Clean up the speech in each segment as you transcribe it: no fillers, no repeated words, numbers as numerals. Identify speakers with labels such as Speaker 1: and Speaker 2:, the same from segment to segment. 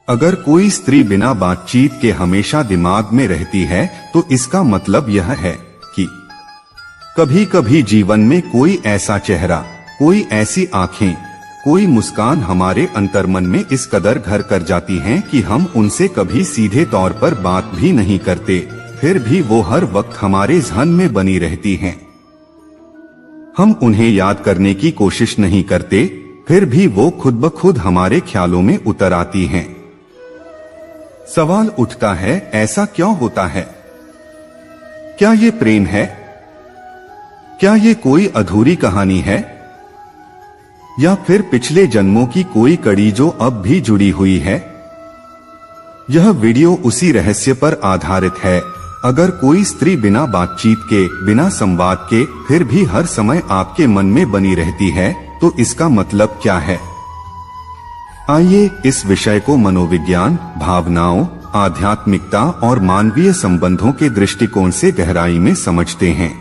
Speaker 1: अगर कोई स्त्री बिना बातचीत के हमेशा दिमाग में रहती है तो इसका मतलब यह है कि कभी कभी जीवन में कोई ऐसा चेहरा, कोई ऐसी आंखें, कोई मुस्कान हमारे अंतर्मन में इस कदर घर कर जाती हैं कि हम उनसे कभी सीधे तौर पर बात भी नहीं करते, फिर भी वो हर वक्त हमारे ज़हन में बनी रहती हैं। हम उन्हें याद करने की कोशिश नहीं करते, फिर भी वो खुद ब खुद हमारे ख्यालों में उतर आती हैं। सवाल उठता है, ऐसा क्यों होता है? क्या ये प्रेम है? क्या ये कोई अधूरी कहानी है, या फिर पिछले जन्मों की कोई कड़ी जो अब भी जुड़ी हुई है? यह वीडियो उसी रहस्य पर आधारित है। अगर कोई स्त्री बिना बातचीत के, बिना संवाद के, फिर भी हर समय आपके मन में बनी रहती है, तो इसका मतलब क्या है? आइए इस विषय को मनोविज्ञान, भावनाओं, आध्यात्मिकता और मानवीय संबंधों के दृष्टिकोण से गहराई में समझते हैं।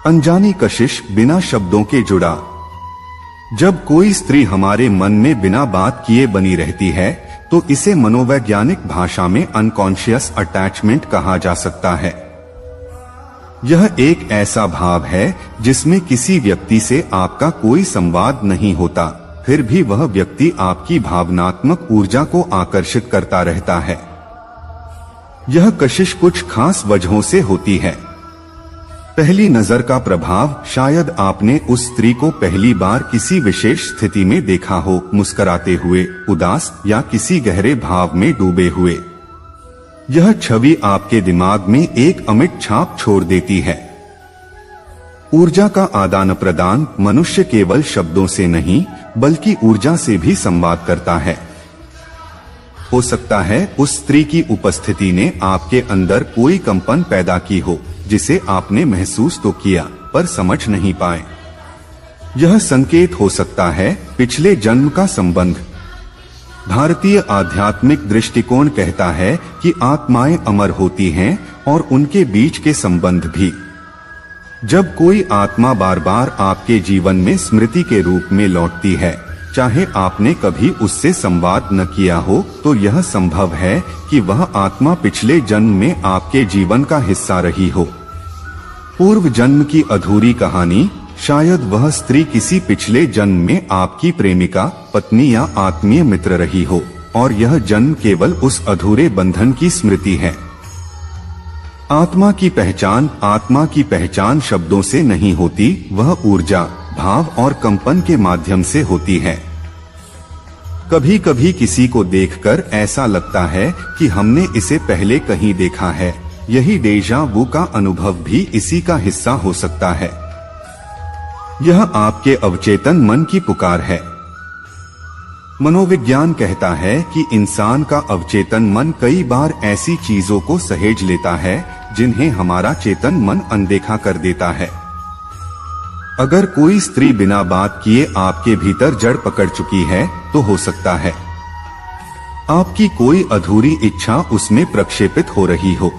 Speaker 1: अनजानी कशिश, बिना शब्दों के जुड़ा। जब कोई स्त्री हमारे मन में बिना बात किए बनी रहती है तो इसे मनोवैज्ञानिक भाषा में अनकॉन्शियस अटैचमेंट कहा जा सकता है। यह एक ऐसा भाव है जिसमें किसी व्यक्ति से आपका कोई संवाद नहीं होता, फिर भी वह व्यक्ति आपकी भावनात्मक ऊर्जा को आकर्षित करता रहता है। यह कशिश कुछ खास वजहों से होती है। पहली नजर का प्रभाव, शायद आपने उस स्त्री को पहली बार किसी विशेष स्थिति में देखा हो, मुस्कुराते हुए, उदास या किसी गहरे भाव में डूबे हुए। यह छवि आपके दिमाग में एक अमिट छाप छोड़ देती है। ऊर्जा का आदान प्रदान, मनुष्य केवल शब्दों से नहीं बल्कि ऊर्जा से भी संवाद करता है। हो सकता है उस स्त्री की उपस्थिति ने आपके अंदर कोई कंपन पैदा की हो, जिसे आपने महसूस तो किया पर समझ नहीं पाए। यह संकेत हो सकता है पिछले जन्म का संबंध। भारतीय आध्यात्मिक दृष्टिकोण कहता है कि आत्माएं अमर होती हैं और उनके बीच के संबंध भी। जब कोई आत्मा बार बार आपके जीवन में स्मृति के रूप में लौटती है, चाहे आपने कभी उससे संवाद न किया हो, तो यह संभव है कि वह आत्मा पिछले जन्म में आपके जीवन का हिस्सा रही हो। पूर्व जन्म की अधूरी कहानी, शायद वह स्त्री किसी पिछले जन्म में आपकी प्रेमिका, पत्नी या आत्मीय मित्र रही हो और यह जन्म केवल उस अधूरे बंधन की स्मृति है। आत्मा की पहचान शब्दों से नहीं होती, वह ऊर्जा, भाव और कंपन के माध्यम से होती है। कभी कभी किसी को देखकर ऐसा लगता है कि हमने इसे पहले कहीं देखा है। यही डेजा वू का अनुभव भी इसी का हिस्सा हो सकता है। यह आपके अवचेतन मन की पुकार है। मनोविज्ञान कहता है कि इंसान का अवचेतन मन कई बार ऐसी चीजों को सहेज लेता है जिन्हें हमारा चेतन मन अनदेखा कर देता है। अगर कोई स्त्री बिना बात किए आपके भीतर जड़ पकड़ चुकी है तो हो सकता है आपकी कोई अधूरी इच्छा उसमें प्रक्षेपित हो रही हो।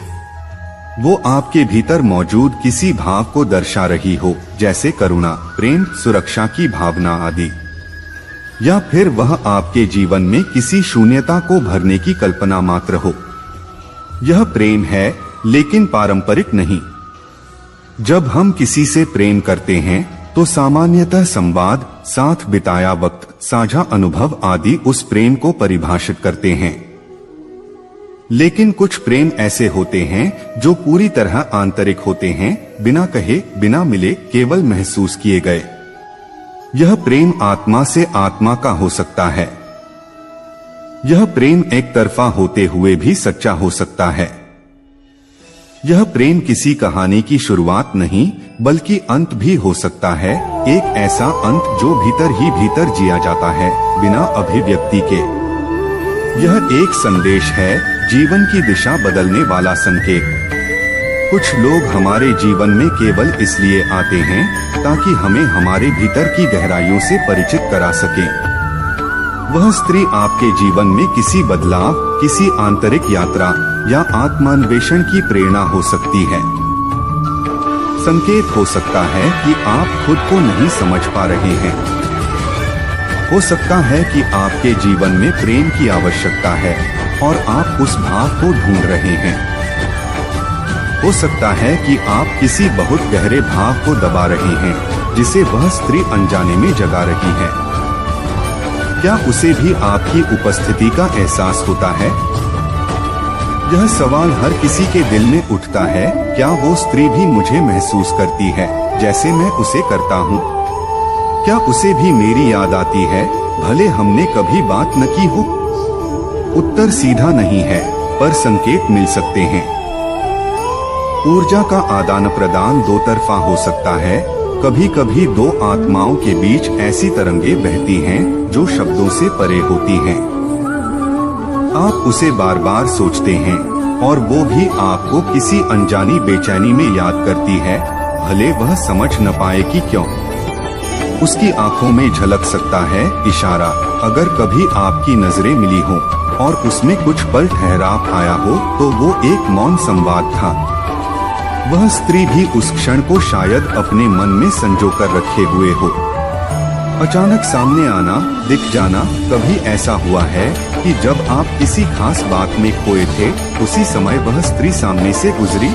Speaker 1: वो आपके भीतर मौजूद किसी भाव को दर्शा रही हो, जैसे करुणा, प्रेम, सुरक्षा की भावना आदि। या फिर वह आपके जीवन में किसी शून्यता को भरने की कल्पना मात्र हो। यह प्रेम है, लेकिन पारंपरिक नहीं। जब हम किसी से प्रेम करते हैं तो सामान्यतः संवाद, साथ बिताया वक्त, साझा अनुभव आदि उस प्रेम को परिभाषित करते हैं। लेकिन कुछ प्रेम ऐसे होते हैं जो पूरी तरह आंतरिक होते हैं, बिना कहे, बिना मिले, केवल महसूस किए गए। यह प्रेम आत्मा से आत्मा का हो सकता है। यह प्रेम एक तरफा होते हुए भी सच्चा हो सकता है। यह प्रेम किसी कहानी की शुरुआत नहीं बल्कि अंत भी हो सकता है, एक ऐसा अंत जो भीतर ही भीतर जिया जाता है, बिना अभिव्यक्ति के। यह एक संदेश है, जीवन की दिशा बदलने वाला संकेत। कुछ लोग हमारे जीवन में केवल इसलिए आते हैं ताकि हमें हमारे भीतर की गहराइयों से परिचित करा सकें। वह स्त्री आपके जीवन में किसी बदलाव, किसी आंतरिक यात्रा या आत्मान्वेषण की प्रेरणा हो सकती है। संकेत हो सकता है कि आप खुद को नहीं समझ पा रहे हैं। हो सकता है कि आपके जीवन में प्रेम की आवश्यकता है और आप उस भाव को ढूंढ रहे हैं। हो सकता है कि आप किसी बहुत गहरे भाव को दबा रहे हैं जिसे वह स्त्री अनजाने में जगा रही है। क्या उसे भी आपकी उपस्थिति का एहसास होता है? यह सवाल हर किसी के दिल में उठता है, क्या वो स्त्री भी मुझे महसूस करती है जैसे मैं उसे करता हूँ? क्या उसे भी मेरी याद आती है, भले हमने कभी बात न की हो? उत्तर सीधा नहीं है, पर संकेत मिल सकते हैं। ऊर्जा का आदान प्रदान दो तरफा हो सकता है। कभी कभी दो आत्माओं के बीच ऐसी तरंगे बहती हैं जो शब्दों से परे होती हैं। आप उसे बार बार सोचते हैं और वो भी आपको किसी अनजानी बेचैनी में याद करती है, भले वह समझ न पाए कि क्यों। उसकी आंखों में झलक सकता है इशारा। अगर कभी आपकी नजरें मिली हो और उसमें कुछ पल ठहराव आया हो तो वो एक मौन संवाद था। वह स्त्री भी उस क्षण को शायद अपने मन में संजो कर रखे हुए हो। अचानक सामने आना, दिख जाना। कभी ऐसा हुआ है कि जब आप किसी खास बात में खोए थे, उसी समय वह स्त्री सामने से गुजरी?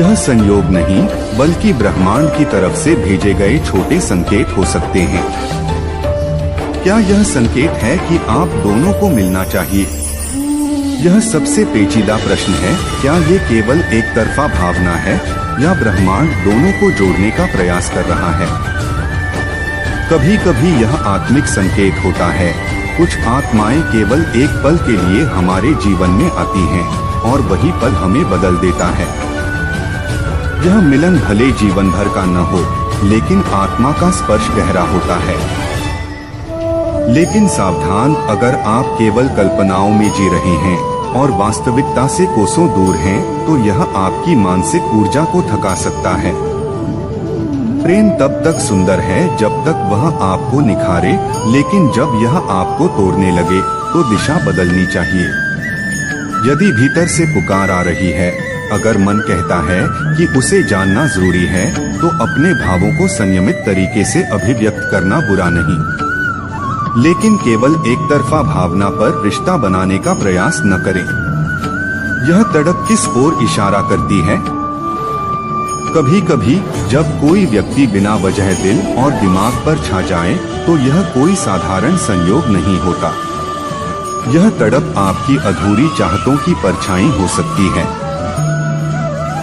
Speaker 1: यह संयोग नहीं, बल्कि ब्रह्मांड की तरफ से भेजे गए छोटे संकेत हो सकते हैं। क्या यह संकेत है कि आप दोनों को मिलना चाहिए? यह सबसे पेचीदा प्रश्न है। क्या ये केवल एक तरफा भावना है या ब्रह्मांड दोनों को जोड़ने का प्रयास कर रहा है? कभी कभी यह आत्मिक संकेत होता है। कुछ आत्माएं केवल एक पल के लिए हमारे जीवन में आती हैं और वही पल हमें बदल देता है। यह मिलन भले जीवन भर का न हो, लेकिन आत्मा का स्पर्श गहरा होता है। लेकिन सावधान, अगर आप केवल कल्पनाओं में जी रहे हैं और वास्तविकता से कोसों दूर हैं, तो यह आपकी मानसिक ऊर्जा को थका सकता है। प्रेम तब तक सुंदर है जब तक वह आपको निखारे, लेकिन जब यह आपको तोड़ने लगे तो दिशा बदलनी चाहिए। यदि भीतर से पुकार आ रही है, अगर मन कहता है कि उसे जानना जरूरी है, तो अपने भावों को संयमित तरीके से अभिव्यक्त करना बुरा नहीं, लेकिन केवल एक तरफा भावना पर रिश्ता बनाने का प्रयास न करें। यह तड़प किस ओर इशारा करती है? कभी कभी जब कोई व्यक्ति बिना वजह दिल और दिमाग पर छा जाए, तो यह कोई साधारण संयोग नहीं होता। यह तड़प आपकी अधूरी चाहतों की परछाई हो सकती है।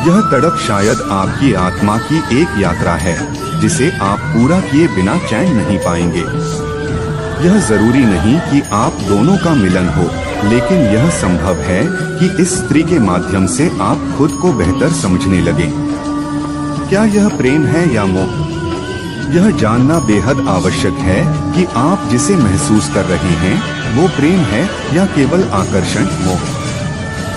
Speaker 1: यह तड़प शायद आपकी आत्मा की एक यात्रा है जिसे आप पूरा किए बिना चैन नहीं पाएंगे। यह जरूरी नहीं कि आप दोनों का मिलन हो, लेकिन यह संभव है कि इस स्त्री के माध्यम से आप खुद को बेहतर समझने लगे। क्या यह प्रेम है या मोह? यह जानना बेहद आवश्यक है कि आप जिसे महसूस कर रहे हैं वो प्रेम है या केवल आकर्षण, मोह।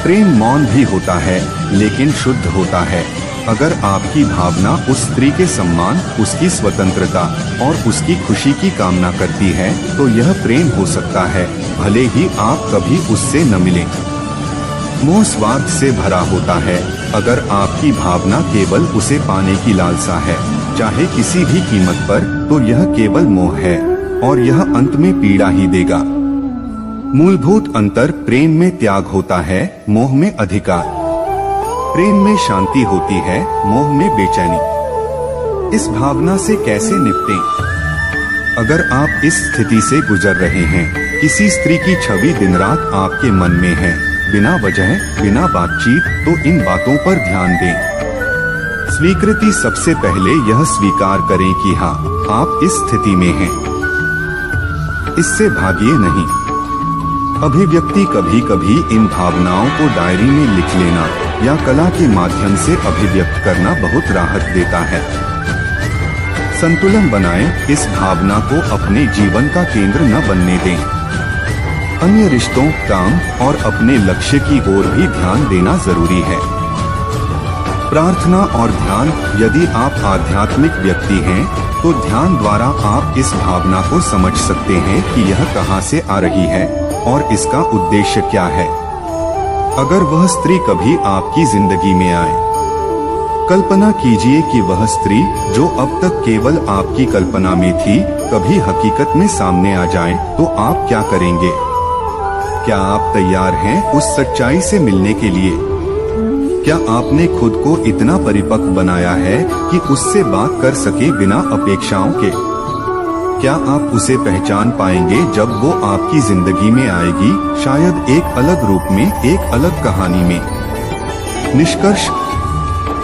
Speaker 1: प्रेम मौन भी होता है, लेकिन शुद्ध होता है। अगर आपकी भावना उस स्त्री के सम्मान, उसकी स्वतंत्रता और उसकी खुशी की कामना करती है, तो यह प्रेम हो सकता है, भले ही आप कभी उससे न मिलें। मोह स्वार्थ से भरा होता है। अगर आपकी भावना केवल उसे पाने की लालसा है, चाहे किसी भी कीमत पर, तो यह केवल मोह है और यह अंत में पीड़ा ही देगा। मूलभूत अंतर प्रेम में त्याग होता है, मोह में अधिकार। प्रेम में शांति होती है, मोह में बेचैनी। इस भावना से कैसे निपटें? अगर आप इस स्थिति से गुजर रहे हैं, किसी स्त्री की छवि दिन रात आपके मन में है, बिना वजह, बिना बातचीत, तो इन बातों पर ध्यान दें। स्वीकृति सबसे पहले यह स्वीकार करें कि हाँ, आप इस स्थिति में हैं। इससे भागिए नहीं। अभिव्यक्ति कभी कभी इन भावनाओं को डायरी में लिख लेना या कला के माध्यम से अभिव्यक्त करना बहुत राहत देता है। संतुलन बनाएं, इस भावना को अपने जीवन का केंद्र न बनने दें। अन्य रिश्तों, काम और अपने लक्ष्य की ओर भी ध्यान देना जरूरी है। प्रार्थना और ध्यान, यदि आप आध्यात्मिक व्यक्ति हैं, तो ध्यान द्वारा आप इस भावना को समझ सकते हैं कि यह कहां से आ रही है और इसका उद्देश्य क्या है। अगर वह स्त्री कभी आपकी जिंदगी में आए, कल्पना कीजिए कि वह स्त्री जो अब तक केवल आपकी कल्पना में थी, कभी हकीकत में सामने आ जाए तो आप क्या करेंगे? क्या आप तैयार हैं उस सच्चाई से मिलने के लिए? क्या आपने खुद को इतना परिपक्व बनाया है कि उससे बात कर सके बिना अपेक्षाओं के? क्या आप उसे पहचान पाएंगे जब वो आपकी जिंदगी में आएगी, शायद एक अलग रूप में, एक अलग कहानी में? निष्कर्ष,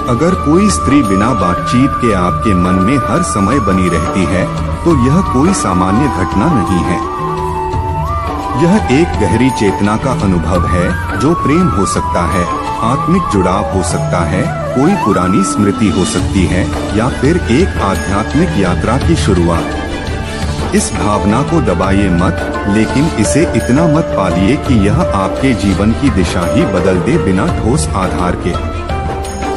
Speaker 1: अगर कोई स्त्री बिना बातचीत के आपके मन में हर समय बनी रहती है, तो यह कोई सामान्य घटना नहीं है। यह एक गहरी चेतना का अनुभव है, जो प्रेम हो सकता है, आत्मिक जुड़ाव हो सकता है, कोई पुरानी स्मृति हो सकती है, या फिर एक आध्यात्मिक यात्रा की शुरुआत। इस भावना को दबाइए मत, लेकिन इसे इतना मत पालिए कि यह आपके जीवन की दिशा ही बदल दे बिना ठोस आधार के।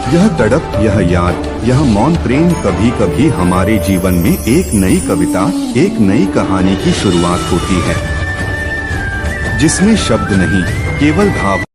Speaker 1: यह तड़प, यह याद, यह मौन प्रेम कभी कभी हमारे जीवन में एक नई कविता, एक नई कहानी की शुरुआत होती है, जिसमें शब्द नहीं, केवल भाव